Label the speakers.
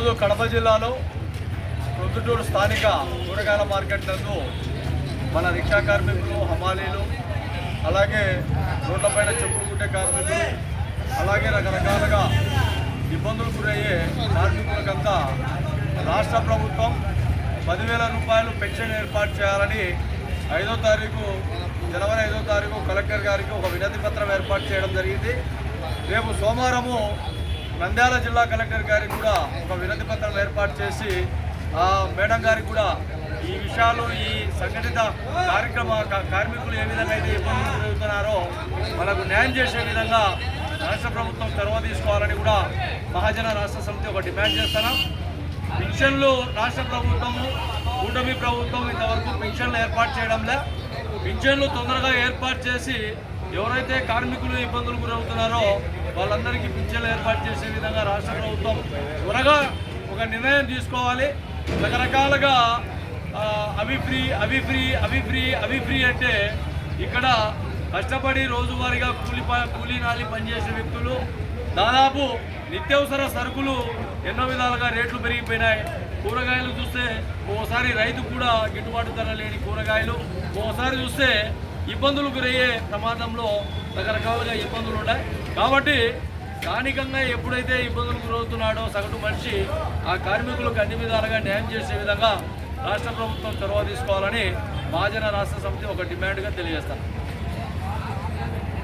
Speaker 1: ఈరోజు కడప జిల్లాలో ప్రొద్దుటూరు స్థానిక కూరగాయల మార్కెట్ నందు మన రిక్షా కార్మికులు, హమాలీలు, అలాగే రోడ్లపైన చెప్పులు కుట్టే కార్మికులు, అలాగే రకరకాలుగా ఇబ్బందులు గురయ్యే కార్మికులకంతా రాష్ట్ర ప్రభుత్వం 10,000 రూపాయలు పెన్షన్ ఏర్పాటు చేయాలని జనవరి 5వ తారీఖు కలెక్టర్ గారికి ఒక వినతి పత్రం ఏర్పాటు చేయడం జరిగింది. రేపు సోమవారము నంద్యాల జిల్లా కలెక్టర్ గారికి కూడా ఒక వినతి పత్రం ఏర్పాటు చేసి మేడం గారికి కూడా ఈ విషయాలు, ఈ సంఘటిత కార్మికులు ఏ విధంగా అయితే ఇబ్బందులు జరుగుతున్నారో వాళ్ళకు న్యాయం చేసే విధంగా రాష్ట్ర ప్రభుత్వం చొరవ తీసుకోవాలని కూడా మహాజన రాష్ట్ర సమితి ఒక డిమాండ్ చేస్తున్నాం. పెన్షన్లు రాష్ట్ర ప్రభుత్వము, కూటమి ప్రభుత్వం ఇంతవరకు పెన్షన్లు ఏర్పాటు చేయడంలే. పెన్షన్లు తొందరగా ఏర్పాటు చేసి ఎవరైతే కార్మికులు ఇబ్బందులు గురవుతున్నారో వాళ్ళందరికీ పింఛన్లు ఏర్పాటు చేసే విధంగా రాష్ట్ర ప్రభుత్వం త్వరగా ఒక నిర్ణయం తీసుకోవాలి. రకరకాలుగా అవి ఫ్రీ అంటే ఇక్కడ కష్టపడి రోజువారీగా కూలీ నాలి పనిచేసే వ్యక్తులు దాదాపు నిత్యావసర సరుకులు ఎన్నో విధాలుగా రేట్లు పెరిగిపోయినాయి. కూరగాయలు చూస్తే ఓసారి రైతు కూడా గిట్టుబాటు ధర లేని కూరగాయలు, ఓసారి చూస్తే ఇబ్బందులు గురయ్యే ప్రమాదంలో రకరకాలుగా ఇబ్బందులు ఉన్నాయి. కాబట్టి స్థానికంగా ఎప్పుడైతే ఇబ్బందులు గురవుతున్నాడో సగటు మనిషి ఆ కార్మికులకు అన్ని విధాలుగా న్యాయం చేసే విధంగా రాష్ట్ర ప్రభుత్వం చొరవ తీసుకోవాలని మహాజన రాష్ట్ర సమితి ఒక డిమాండ్గా తెలియజేస్తాను.